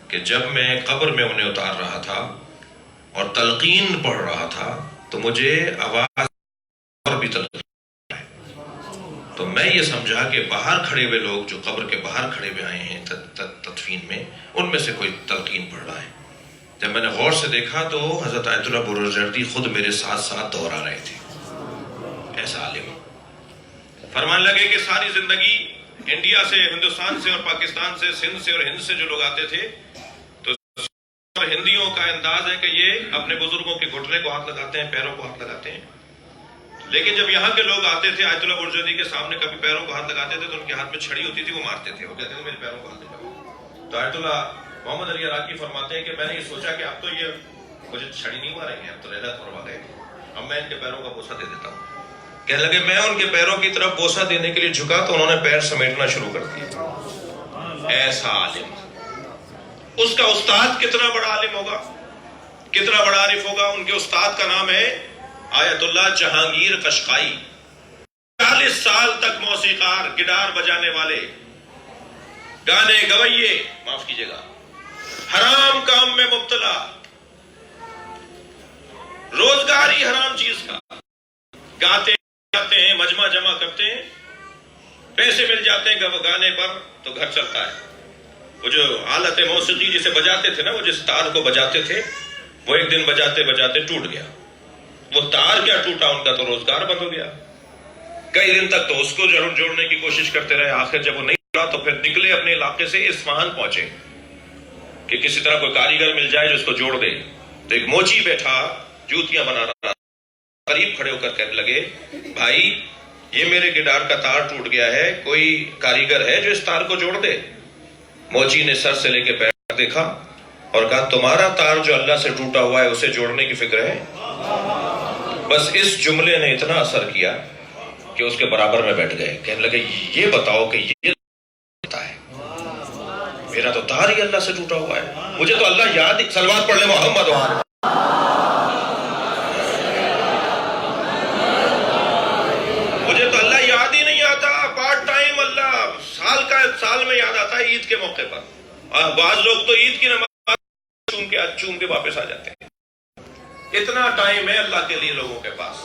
کہ جب میں قبر میں انہیں اتار رہا تھا اور تلقین پڑھ رہا تھا تو مجھے آواز اور بھی تلقین، تو میں یہ سمجھا کہ باہر کھڑے ہوئے لوگ جو قبر کے باہر کھڑے ہوئے آئے ہیں تدفین میں، ان میں سے کوئی تلقین پڑھ رہا ہے۔ جب میں نے غور سے دیکھا تو حضرت آیت اللہ بروجردی خود میرے ساتھ ساتھ دوہرا رہے تھے۔ ایسا عالم فرمان لگے کہ ساری زندگی انڈیا سے، ہندوستان سے اور پاکستان سے، سندھ سے اور ہند سے جو لوگ آتے تھے تو ہندیوں کا انداز ہے کہ یہ اپنے بزرگوں کے گھٹنے کو ہاتھ لگاتے ہیں، پیروں کو ہاتھ لگاتے ہیں، لیکن جب یہاں کے لوگ آتے تھے آیت اللہ بروجردی کے سامنے کبھی پیروں کو ہاتھ لگاتے تھے تو ان کے ہاتھ میں چھڑی ہوتی تھی، وہ مارتے تھے، وہ کہتے تھے میرے پیروں کو ہاتھ لگاؤ۔ تو آیت اللہ محمد علی عراقی فرماتے ہیں کہ میں نے یہ سوچا کہ اب تو یہ مجھے چھڑی نہیں ماریں گے، اب تو رحلت فرما گئے، اب میں ان کے پیروں کا بوسہ دے دیتا ہوں۔ کہنے لگے میں ان کے پیروں کی طرف بوسہ دینے کے لیے جھکا تو انہوں نے پیر سمیٹنا شروع کر دیا۔ ایسا عالم، اس کا استاد کتنا بڑا عالم ہوگا، کتنا بڑا عارف ہوگا۔ ان کے استاد کا نام ہے آیت اللہ جہانگیر قشقائی، 40 سال تک موسیقار، گٹار بجانے والے، گانے گویے، معاف کیجیے گا، حرام کام میں مبتلا، روزگار ہی حرام چیز کا، گاتے ہیں، مجمع جمع کرتے ہیں، پیسے مل جاتے ہیں گانے پر تو گھر چلتا ہے۔ وہ جو آلت موسیقی جسے بجاتے تھے نا، وہ جس تار کو بجاتے تھے، وہ ایک دن بجاتے بجاتے ٹوٹ گیا۔ وہ تار کیا ٹوٹا، ان کا تو روزگار بند ہو گیا۔ کئی دن تک تو اس کو جوڑنے کی کوشش کرتے رہے، آخر جب وہ نہیں ملا تو پھر نکلے اپنے علاقے سے اصفہان پہنچے کہ کسی طرح کوئی کاریگر مل جائے جو اس کو جوڑ دے۔ تو ایک موچی بیٹھا جوتیاں بنا رہا، قریب کھڑے ہو کر کہنے لگے بھائی یہ میرے گٹار کا تار ٹوٹ گیا ہے، کوئی کاریگر ہے جو اس تار کو جوڑ دے؟ موچی نے سر سے لے کے پیر تک دیکھا اور کہا تمہارا تار جو اللہ سے ٹوٹا ہوا ہے اسے جوڑنے کی فکر ہے؟ بس اس جملے نے اتنا اثر کیا کہ اس کے برابر میں بیٹھ گئے۔ کہنے لگے یہ بتاؤ کہ یہ ہوتا ہے، میرا تو تار ہی اللہ سے ٹوٹا ہوا ہے، مجھے تو اللہ یاد ہی، صلوات پڑھ لے محمد وآلہ۔ مجھے تو اللہ یاد ہی نہیں آتا، پارٹ ٹائم اللہ سال میں یاد آتا ہے عید کے موقع پر، اور بعض لوگ تو عید کی نماز چوم کے واپس آ جاتے ہیں۔ اتنا ٹائم ہے اللہ کے لیے لوگوں کے پاس،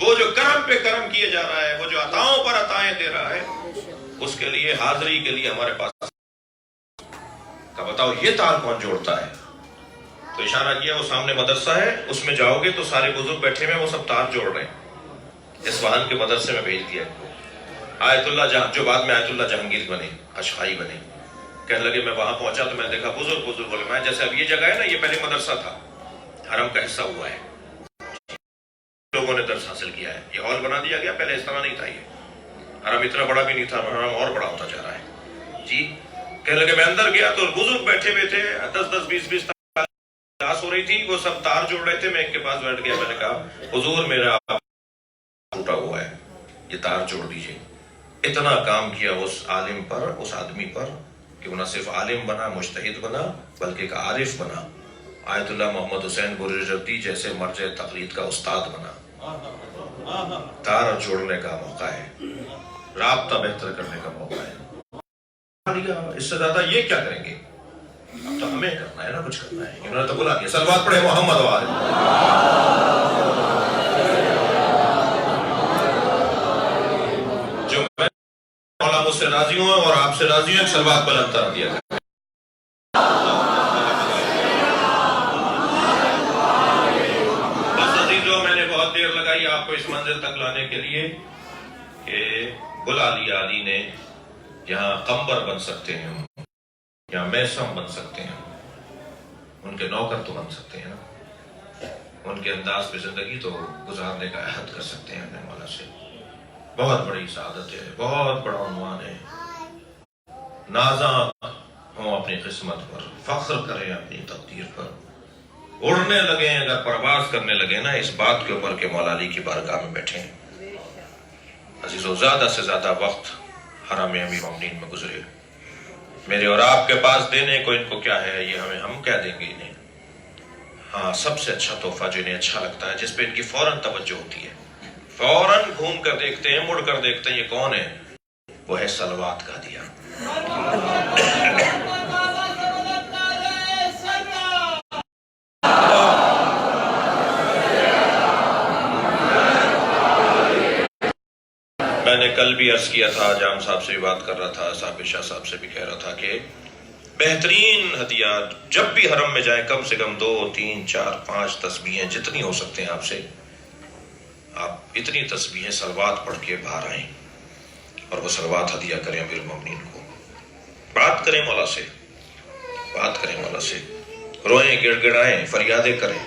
وہ جو کرم پہ کرم کیے جا رہا ہے، وہ جو عطاؤں پر عطائیں دے رہا ہے، اس کے لیے حاضری کے لیے ہمارے پاس کا بتاؤ یہ تار کون جوڑتا ہے؟ تو اشارہ کیا وہ سامنے مدرسہ ہے، اس میں جاؤ گے تو سارے بزرگ بیٹھے ہوئے وہ سب تار جوڑ رہے ہیں۔ اصفہان کے مدرسے میں بھیج دیا آیت اللہ جو بعد میں آیت اللہ جہانگیر بنے، قشقائی بنے۔ کہنے لگے میں وہاں پہنچا تو میں دیکھا بزرگ علماء، جیسے اب یہ جگہ ہے نا، یہ پہلے مدرسہ تھا، حرم کا حصہ ہوا ہے، لوگوں نے درس حاصل کیا ہے، یہ ہال بنا دیا گیا، پہلے اس طرح نہیں تھا، یہ حرم اتنا بڑا بھی نہیں تھا، حرم اور بڑا ہوتا جا رہا ہے جی۔ کہنے لگے میں اندر گیا تو بزرگ بیٹھے ہوئے تھے، 10 20 کلاس ہو رہی تھی، وہ سب تار جوڑ رہے تھے، میں ایک کے پاس بیٹھ گیا، میں نے کہا حضور میرا ٹوٹا ہوا ہے، یہ تار جوڑ دیجئے۔ اتنا کام کیا اس عالم پر، اس آدمی پر، کہ وہ نہ صرف عالم بنا، مجتہد بنا، بلکہ ایک عارف بنا، آیت اللہ محمد حسین بروجردی جیسے مرجع تقلید کا استاد بنا۔ تار جوڑنے کا موقع ہے، رابطہ بہتر کرنے کا موقع ہے، اس سے زیادہ یہ کیا کریں گے؟ اب تو ہمیں کرنا ہے نا، کچھ کرنا ہے، انہوں نے تو بلا دیا۔ صلوات پڑھے محمد وآلہ۔ جو میں مولا مجھ سے راضی ہوں اور آپ سے راضی ہوں، ایک صلوات بلند کر دیا جائے۔ آپ کو اس منزل تک لانے کے لیے کہ بلا لیا علی نے، یہاں قمبر بن سکتے ہیں ہم، یہاں میسم بن سکتے ہیں، ان کے نوکر تو بن سکتے ہیں نا، ان کے انداز پہ زندگی تو گزارنے کا عہد کر سکتے ہیں اپنے مولا سے۔ بہت بڑی سعادت ہے، بہت بڑا عنوان ہے۔ نازاں ہوں اپنی قسمت پر، فخر کریں اپنی تقدیر پر، اڑنے لگے، اگر پرواز کرنے لگے نا اس بات کے اوپر کہ مولا علی کی بارگاہ میں بیٹھے ہیں۔ عزیزو زیادہ سے زیادہ وقت حرم امیر المومنین میں گزرے، میرے اور آپ کے پاس دینے کو ان کو کیا ہے، یہ ہم کیا دیں گے انہیں؟ ہاں، سب سے اچھا تحفہ جو انہیں اچھا لگتا ہے، جس پہ ان کی فوراً توجہ ہوتی ہے، فوراً گھوم کر دیکھتے ہیں، مڑ کر دیکھتے ہیں یہ کون ہے؟ وہ ہے صلوات کا دیا۔ میں نے کل بھی عرض کیا تھا، جام صاحب سے بھی بات کر رہا تھا، صاحب شاہ صاحب سے بھی کہہ رہا تھا کہ بہترین ہدیات جب بھی حرم میں جائیں کم سے کم 2 3 4 5 تسبیحیں جتنی ہو سکتے ہیں آپ سے، آپ اتنی تسبیحیں صلوات پڑھ کے باہر آئیں اور وہ صلوات ہدیہ کریں امیر المومنین کو۔ بات کریں مولا سے، بات کریں مولا سے، روئیں، گڑ گڑائیں، فریادیں کریں،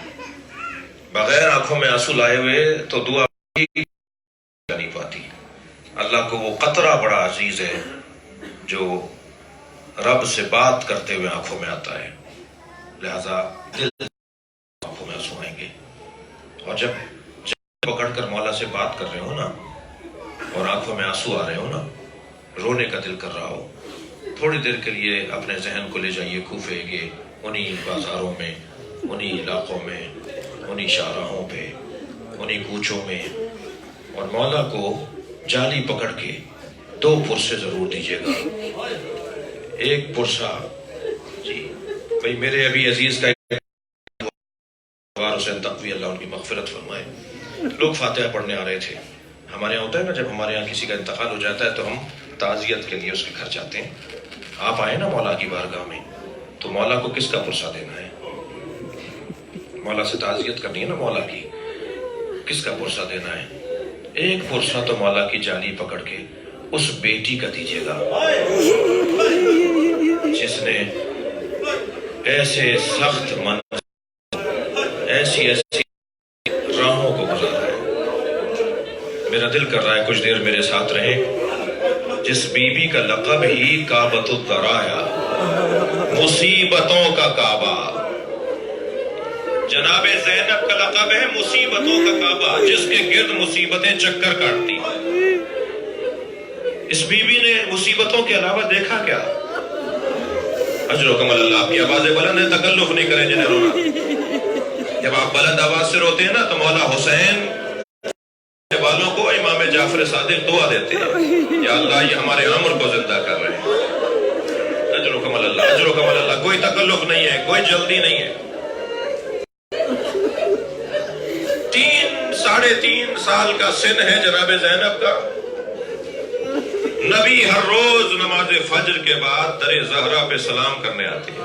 بغیر آنکھوں میں آنسو لائے ہوئے تو دعا نہیں پاتی۔ اللہ کو وہ قطرہ بڑا عزیز ہے جو رب سے بات کرتے ہوئے آنکھوں میں آتا ہے، لہذا دل آنکھوں میں آنسو آئیں گے۔ اور جب پکڑ کر مولا سے بات کر رہے ہو نا اور آنکھوں میں آنسو آ رہے ہو نا، رونے کا دل کر رہا ہو، تھوڑی دیر کے لیے اپنے ذہن کو لے جائیے کوفے کے انہی بازاروں میں، انہی علاقوں میں، انہی شاہراہوں پہ، انہی کوچوں میں، اور مولا کو جالی پکڑ کے 2 پرسے ضرور دیجیے گا۔ ایک پرسہ جی بھئی میرے ابھی عزیز کا حسین تقوی اللہ ان کی مغفرت فرمائے، لوگ فاتحہ پڑھنے آ رہے تھے۔ ہمارے یہاں ہوتا ہے نا جب ہمارے یہاں کسی کا انتقال ہو جاتا ہے تو ہم تعزیت کے لیے اس کے گھر جاتے ہیں۔ آپ آئے نا مولا کی بارگاہ میں تو مولا کو کس کا پرسہ دینا ہے؟ مولا سے تعزیت کرنی ہے نا مولا کی، کس کا پرسہ دینا ہے؟ ایک پرسہ تو مولا کی جالی پکڑ کے اس بیٹی کا دیجیے گا جس نے ایسے سخت ایسی راہوں کو گزارا ہے۔ میرا دل کر رہا ہے کچھ دیر میرے ساتھ رہیں۔ جس بی بی کا لقب ہی کعبۃ الدرایا، مصیبتوں کا کعبہ، جناب زینب کا لقب ہے مصیبتوں کا کعبہ، جس کے گرد مصیبتیں چکر کاٹتی۔ اس بی بی نے مصیبتوں کے علاوہ دیکھا کیا؟ اجرکم اللہ، آپ کی آوازیں بلند ہیں، تکلف نہیں کریں جنہیں رونا۔ جب آپ بلند آواز سے روتے ہیں نا تو مولا حسین والوں کو امام جعفر صادق دعا دیتے ہیں، یا اللہ یہ ہمارے عمر کو زندہ کر رہے ہیں۔ اجرکم اللہ، اجرکم اللہ، کوئی تکلف نہیں ہے، کوئی جلدی نہیں ہے۔ 3.5 سال کا سن ہے جناب زینب کا۔ نبی ہر روز نماز فجر کے بعد در زہرا پہ سلام کرنے آتے ہیں۔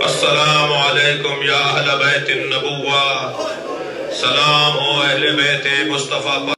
السلام علیکم یا اہل بیت النبوہ، سلام ہو اہل بیت مصطفیٰ پر۔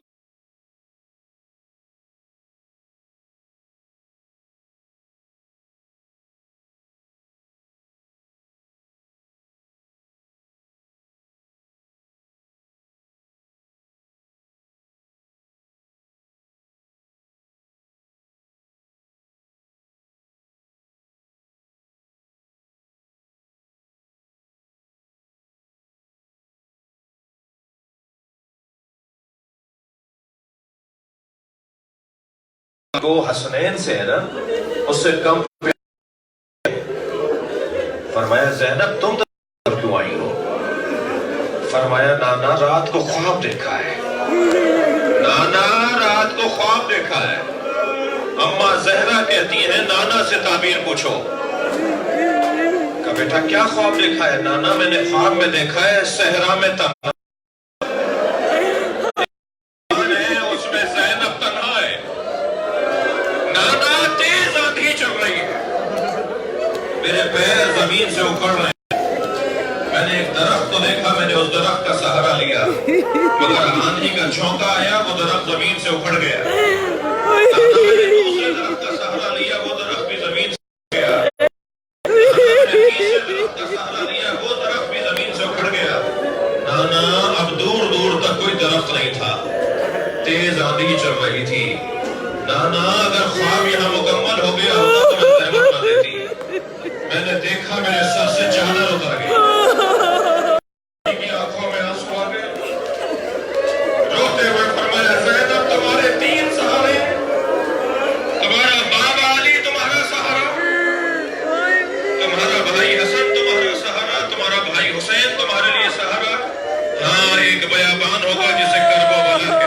وہ حسنین سے ہے نا، اس سے کم فرمایا زینب تم تو کیوں آئی ہو؟ فرمایا نانا رات کو خواب دیکھا ہے، نانا رات کو خواب دیکھا ہے۔ اماں زہرا کہتی ہیں نانا سے تعبیر پوچھو۔ کہا بیٹا کیا خواب دیکھا ہے؟ نانا میں نے خواب میں دیکھا ہے صحرا میں تنہا، اس میں زینب تنہا ہے، نانا تیز آندھی چل رہی ہے، میرے پیر زمین سے اکھڑ رہے ہیں، میں نے ایک درخت تو دیکھا، میں نے اس درخت کا سہارا لیا، مگر آندھی کا جھونکا آیا، وہ درخت زمین سے اکھڑ گیا۔ میں نے دوسرے درخت کا سہارا لیا، وہ درخت بھی زمین سے اکھڑ گیا۔ میں نے تیسرے درخت کا سہارا لیا، وہ درخت بھی زمین سے اکھڑ گیا۔ نانا اب دور دور تک کوئی درخت نہیں تھا، تیز آندھی چل رہی تھی۔ نانا اگر خواب یہاں مکمل ہو گیا ہوتا تو میں زحمت نہ دیتی۔ میں نے دیکھا میرے سر سے چادر اتر گئی، آنکھوں میں آنسو آ گئے، روتے ہوئے فرمایا زینب تمہارے 3 سہارے، تمہارا بابا علی تمہارا سہارا، تمہارا بھائی حسن تمہارا سہارا، تمہارا بھائی حسین تمہارے لیے سہارا، ہاں ایک بیابان ہوگا جسے کرب و بلا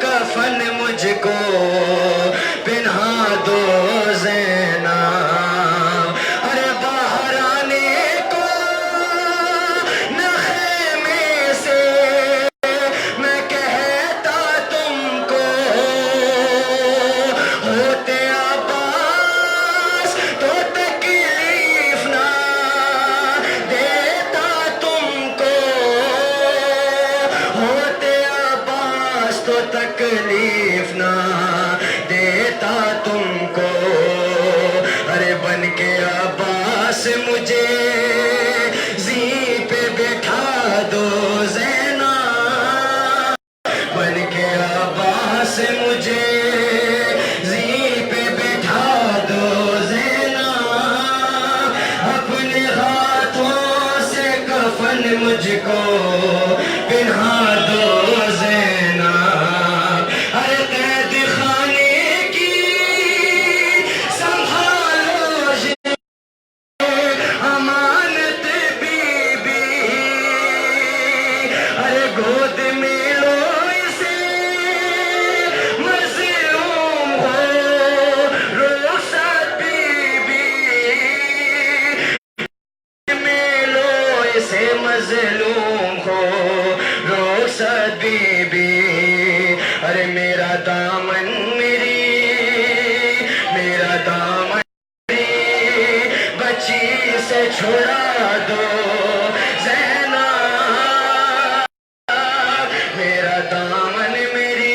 کفن مجھ کو پہنا دو زینب ارے باہر آنے کو نہ خیمے سے میں کہتا تم کو ہوتے عباس تو تکلیف نہ دیتا تم کو ہوتے عباس تو تکلیف نہ دیتا تم کو ارے بن کے عباس مجھے زین پہ بٹھا دو زینب بن کے عباس مجھے زین پہ بٹھا دو زینب اپنے ہاتھوں سے کفن مجھ کو پہنا دو زینب ارے قید خانے کی سنبھالو یہ امانت بی بی ارے گود میں لو اسے مظلوم ہو رخصت بی بی میں لو اسے مظلوم ہو رخصت بی بی ارے میرا دامن میرا دامن میری بچی سے چھڑا دو زینب میرا دامن میری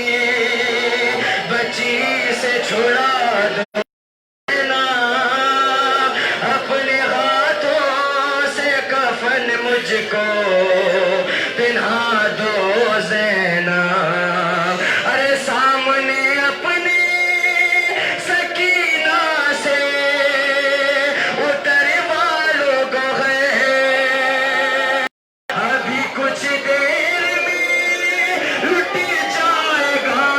بچی سے چھڑا دو زینب اپنے ہاتھوں سے کفن مجھ کو پہنا دو زینب ارے سامنے اپنے سکینہ سے اتروا لوگ ہیں ابھی کچھ دیر میں لٹ جائے گا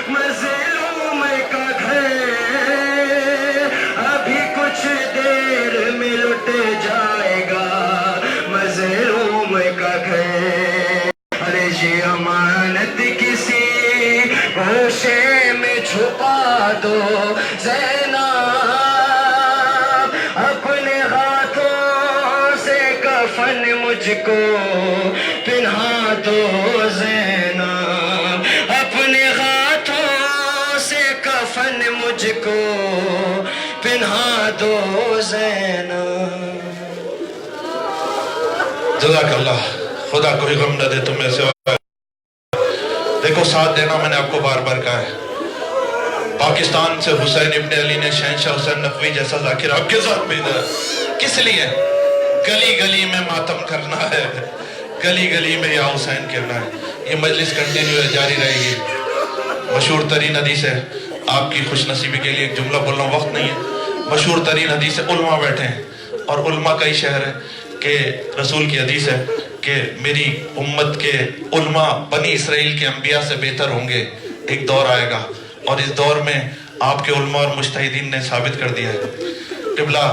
مظلوم کا گھر ابھی کچھ دیر میں لٹ جائے گا مظلوم کا گھر ارے یہ امانت کسی گوشے میں چھپا دو زینب اپنے ہاتھوں سے کفن مجھ کو پہنا دو زینب اپنے ہاتھوں سے کفن مجھ کو پہنا دو زینب
جزاک اللہ خدا کوئی غم نہ دے تمہیں سے دیکھو ساتھ دینا میں نے آپ کو بار بار کہا ہے پاکستان سے حسین ابن علی نے شہنشاہ حسین نقوی جیسا ذاکر آپ کے ساتھ بھیجا کس لیے گلی گلی میں ماتم کرنا ہے گلی گلی میں یا حسین کہنا ہے یہ مجلس کنٹینیو ہے جاری رہے گی مشہور ترین حدیث ہے آپ کی خوش نصیبی کے لیے ایک جملہ بولنا وقت نہیں ہے مشہور ترین حدیث ہے علماء بیٹھے ہیں اور علماء کا ہی شہر ہے کہ رسول کی حدیث ہے کہ میری امت کے علماء بنی اسرائیل کے انبیاء سے بہتر ہوں گے ایک دور آئے گا اور اس دور میں آپ کے علماء اور مجتہدین نے ثابت کر دیا ہے قبلہ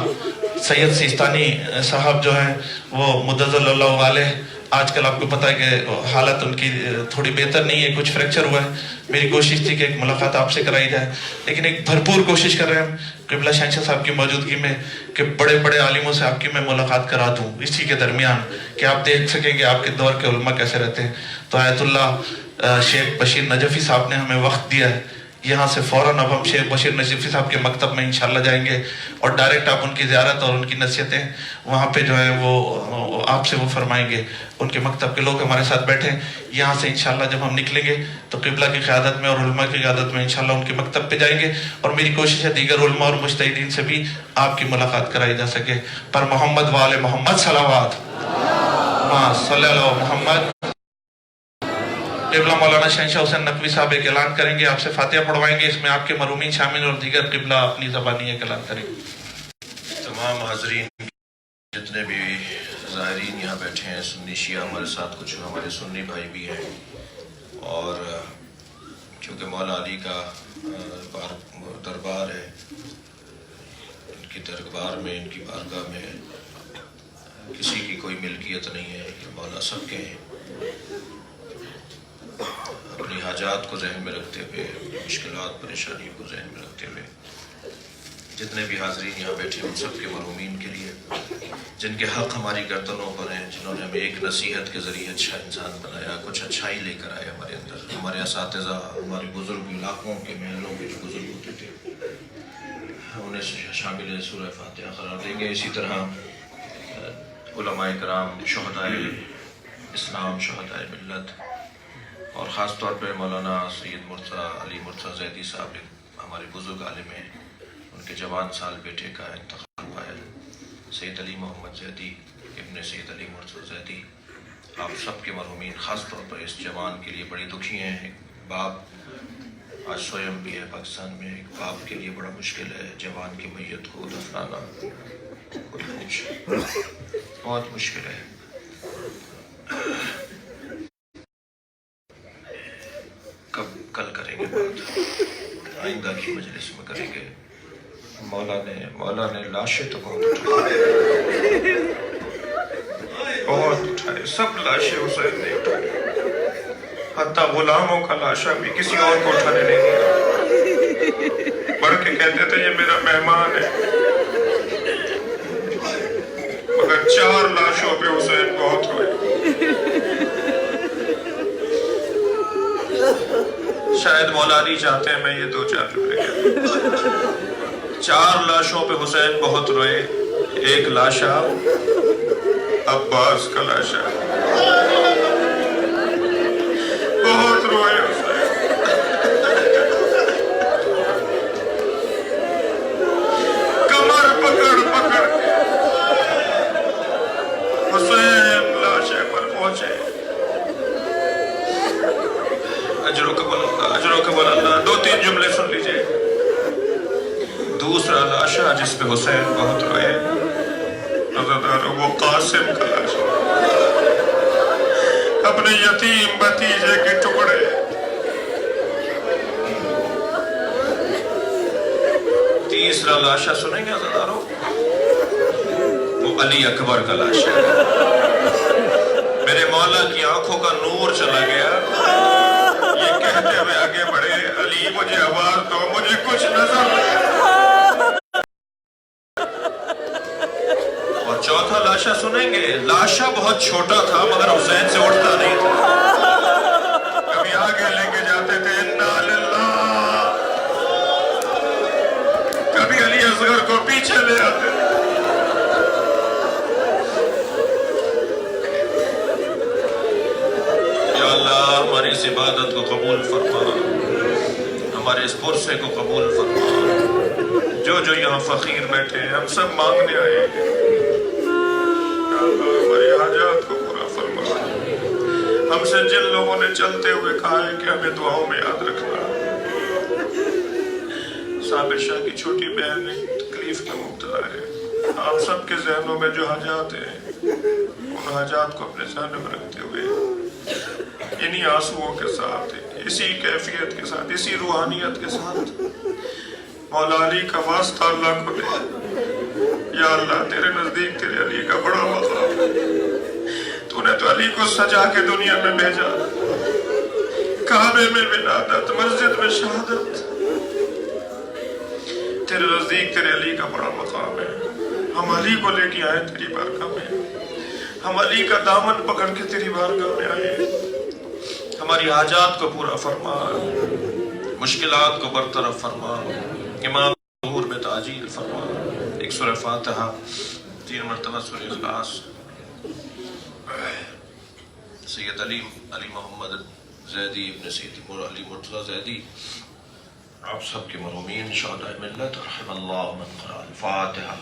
سید سیستانی صاحب جو ہیں وہ مدظل اللہ علیہ آج کل آپ کو پتہ ہے کہ حالت ان کی تھوڑی بہتر نہیں ہے کچھ فریکچر ہوا ہے میری کوشش تھی کہ ایک ملاقات آپ سے کرائی جائے لیکن ایک بھرپور کوشش کر رہے ہیں قبلہ شہنشاہ صاحب کی موجودگی میں کہ بڑے بڑے عالموں سے آپ کی میں ملاقات کرا دوں اسی کے درمیان کہ آپ دیکھ سکیں کہ آپ کے دور کے علماء کیسے رہتے ہیں تو آیت اللہ شیخ بشیر نجفی صاحب نے ہمیں وقت دیا ہے یہاں سے فوراً اب ہم شیخ بشیر نجفی صاحب کے مکتب میں انشاءاللہ جائیں گے اور ڈائریکٹ آپ ان کی زیارت اور ان کی نصیحتیں وہاں پہ جو ہے وہ آپ سے وہ فرمائیں گے ان کے مکتب کے لوگ ہمارے ساتھ بیٹھے ہیں یہاں سے انشاءاللہ جب ہم نکلیں گے تو قبلہ کی قیادت میں اور علماء کی قیادت میں انشاءاللہ ان کے مکتب پہ جائیں گے اور میری کوشش ہے دیگر علماء اور مجتہدین سے بھی آپ کی ملاقات کرائی جا سکے پر محمد وآل محمد صلوات صلی اللہ محمد قبلہ مولانا شہنشاہ حسین نقوی صاحب ایک اعلان کریں گے آپ سے فاتحہ پڑھوائیں گے اس میں آپ کے مرحومین شامل اور دیگر قبلہ اپنی زبانی ایک اعلان کریں گے
تمام حاضرین جتنے بھی ظاہرین یہاں بیٹھے ہیں سنی شیعہ ہمارے ساتھ کچھ ہمارے سنی بھائی بھی ہیں اور کیونکہ مولا علی کا دربار ہے ان کی دربار میں ان کی بارگاہ میں کسی کی کوئی ملکیت نہیں ہے یہ مولا سب کے ہیں حاجات کو ذہن میں رکھتے ہوئے، مشکلات پریشانیوں کو ذہن میں رکھتے ہوئے جتنے بھی حاضرین یہاں بیٹھے ان سب کے مرحومین کے لیے، جن کے حق ہماری گردنوں پر ہیں، جنہوں نے ہمیں ایک نصیحت کے ذریعے اچھا انسان بنایا، کچھ اچھائی لے کر آئے ہمارے اندر، ہمارے اساتذہ، ہمارے بزرگ، علاقوں کے محلوں کے جو بزرگ ہوتے تھے، انہیں شامل سورہ فاتحہ قرار دیں گے۔ اسی طرح علماء کرام، شہدائے اسلام، شہدائے ملت، اور خاص طور پہ مولانا سید مرتضیٰ علی مرتضیٰ زیدی صاحب ہمارے بزرگ عالم ہیں، ان کے جوان سال بیٹے کا انتقال ہوا ہے، سید علی محمد زیدی ابن سید علی مرتضیٰ زیدی، آپ سب کے مرحومین خاص طور پر اس جوان کے لیے بڑی دکھی ہیں۔ ایک باپ آج سویم بھی ہے پاکستان میں، ایک باپ کے لیے بڑا مشکل ہے جوان کی میت کو دفنانا، بہت مشکل ہے۔ کل کریں گے بات، آئندہ کی مجلس میں کریں گے۔ مولا نے لاشیں تو بہت اٹھائے، سب لاشیں حسین نے اٹھائی، حتیٰ غلاموں کا لاشا بھی کسی اور کو اٹھانے نہیں دیا، بڑھ کے کہتے تھے یہ میرا مہمان ہے، مگر 4 لاشوں پہ حسین بہت ہوئے۔ شاید مولا علی چاہتے ہیں میں یہ 2-4 جملے کہوں۔ 4 لاشوں پہ حسین بہت روئے، ایک لاشا عباس کا لاشا، بہت روئے حسین۔ کمر پکڑ پکڑ کے حسین لاشے پر پہنچے۔ اجر و قبول اللہ، 2-3 جملے سن لیجئے۔ دوسرا لاشا جس پہ حسین بہت روئے، وہ قاسم کا لاشا، اپنے یتیم بھتیجے کے ٹکڑے۔ تیسرا لاشا سنیں گے عزیزانو، وہ علی اکبر کا لاشا۔ میرے مولا کی آنکھوں کا نور چلا گیا، یہ کہتے ہوئے آگے بڑھے، علی مجھے آواز دو، مجھے کچھ نظر نہیں۔ اور چوتھا لاشا سنیں گے، لاشا بہت چھوٹا تھا مگر حسین سے اٹھتا نہیں تھا، کبھی آگے لے کے جاتے تھے انا للہ، کبھی علی اصغر کو پیچھے لے آتے تھے۔ یا اللہ ہماری اس عبادت کو قبول فرما، ہمارے اس پرسے کو قبول فرما، جو یہاں فقیر بیٹھے ہیں ہم سب مانگنے آئے ہیں، یا اللہ ہماری حاجات کو پورا فرما۔ ہم سے جن لوگوں نے چلتے ہوئے کہا ہے کہ ہمیں دعاؤں میں یاد رکھنا، صابر شاہ کی چھوٹی بہن تکلیف میں مبتلا ہے، آپ سب کے ذہنوں میں جو حاجات ہیں ان حاجات کو اپنے ذہن میں رکھتے ہوئے انہی آنسوؤں کے ساتھ، اسی کیفیت کے ساتھ، اسی روحانیت کے ساتھ مولا علی کا واسطہ اللہ کو دے۔ یا اللہ تیرے نزدیک تیرے علی کا بڑا مقام ہے، تو نے تو علی کو سجا کے دنیا میں بھیجا، کعبے میں ولادت، مسجد میں شہادت، تیرے نزدیک تیرے علی کا بڑا مقام ہے۔ ہم علی کو لے کے آئے تیری بارگاہ میں، ہم علی کا دامن پکڑ کے تیری بارگاہ میں آئے، ہماری حاجات کو پورا فرما، مشکلات کو برطرف فرما، امام ظہور میں تعجیل فرما۔ ایک سورہ فاتحہ، 3 مرتبہ سورہ اخلاص۔ سید علی محمد زیدی ابن سید علی مرتضیٰ زیدی، آپ سب کے مرحومین شہدائے ملت، رحم اللہ من قرأ الفاتحہ۔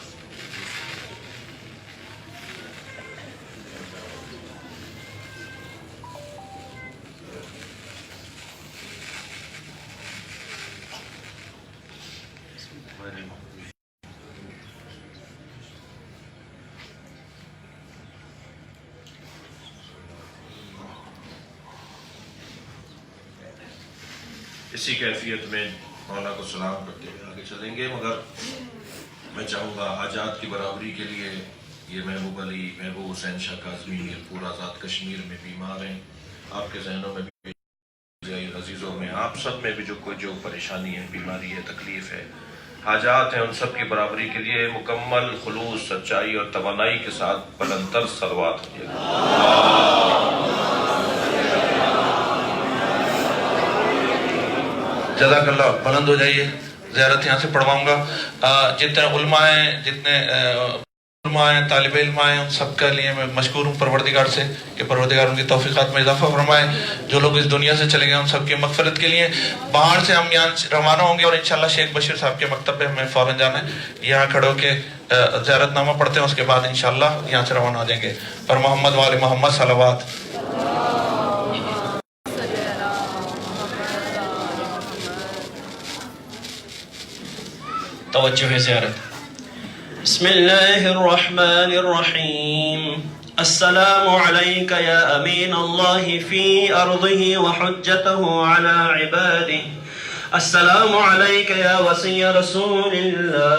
اسی کیفیت میں مولا کو سلام کرتے ہوئے آگے چلیں گے، مگر میں چاہوں گا حاجات کی برابری کے لیے یہ محبوب علی، محبوب حسین شاہ کاظمی، پورا آزاد کشمیر میں بیمار ہیں، آپ کے ذہنوں میں بھی عزیزوں میں آپ سب میں بھی جو پریشانی ہے، بیماری ہے، تکلیف ہے، حاجات ہیں، ان سب کی برابری کے لیے مکمل خلوص، سچائی اور توانائی کے ساتھ بلندتر صلوات ہوئے جزاک اللہ. بلند ہو جائیے. زیارت یہاں سے پڑھواؤں گا. جتنے علماء ہیں، طالب علم ہیں، ان سب کے لیے میں مشکور ہوں پروردگار سے کہ پروردگار ان کی توفیقات میں اضافہ فرمائے. جو لوگ اس دنیا سے چلے گئے ان سب کی مغفرت کے لیے. باہر سے ہم یہاں روانہ ہوں گے اور انشاءاللہ شیخ بشیر صاحب کے مکتب پہ ہمیں فوراً جانا ہے. یہاں کھڑے ہو کے زیارت نامہ پڑھتے ہیں، اس کے بعد انشاءاللہ یہاں سے روانہ ہو جائیں گے. پر محمد وآل محمد صلوات.
توجہ زیارت. بسم اللہ الرحمن الرحیم. السلام علیک یا امین اللہ فی ارضہ وحجتہ علی عبادہ. السلام علیک یا وصی رسول اللہ.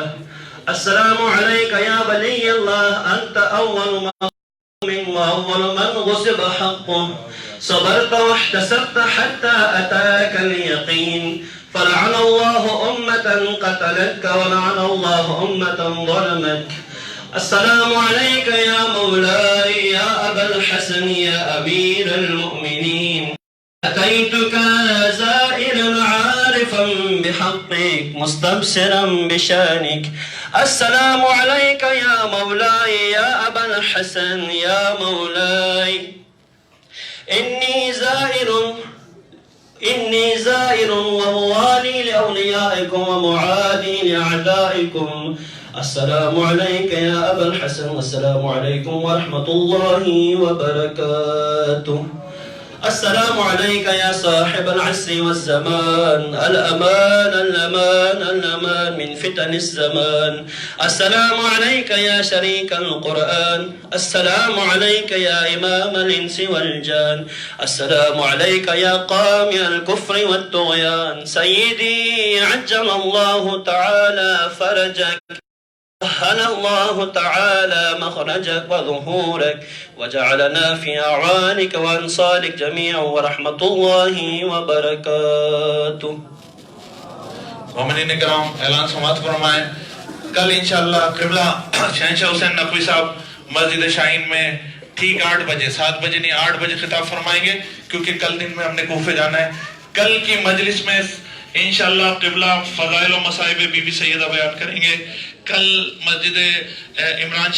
السلام علیک یا ولی اللہ. انت اول مظلوم واول من غصب حقه. صبرت واحتسبت حتى اتاك اليقین. فلعن الله أمة قتلتك ولعن الله أمة ظلمتك. السلام عليك يا مولاي يا أبا الحسن يا أمير المؤمنين. أتيتك زائرا عارفا بحقك مستبصرا بشانك. السلام عليك يا مولاي يا أبا الحسن يا مولاي. إني زائر وموالي لأوليائكم ومعادي لأعدائكم. السلام عليك يا أبا الحسن والسلام عليكم ورحمة الله وبركاته. السلام عليك يا صاحب العصر والزمان. الأمان الأمان الأمان من فتن الزمان. السلام عليك يا شريك القرآن. السلام عليك يا إمام الإنس والجان. السلام عليك يا قامع الكفر والطغيان. سيدي عجل الله تعالى فرجك، سهل الله تعالى مخرجك وظهورك، وجعلنا في أعوانك وأنصارك جميعا ورحمة الله وبركاته.
مومنین کرام اعلان سماعت فرمائیں. کل انشاءاللہ قبلہ شہنشاہ حسین نقوی صاحب مسجد شاہین میں ٹھیک 8 بجے، 7 بجے نہیں 8 بجے خطاب فرمائیں گے، کیونکہ کل دن میں ہم نے کوفے جانا ہے. کل کی مجلس میں انشاءاللہ قبلہ فضائل و مصائب بی بی سیدہ بیان کریں گے. کل مسجد عمران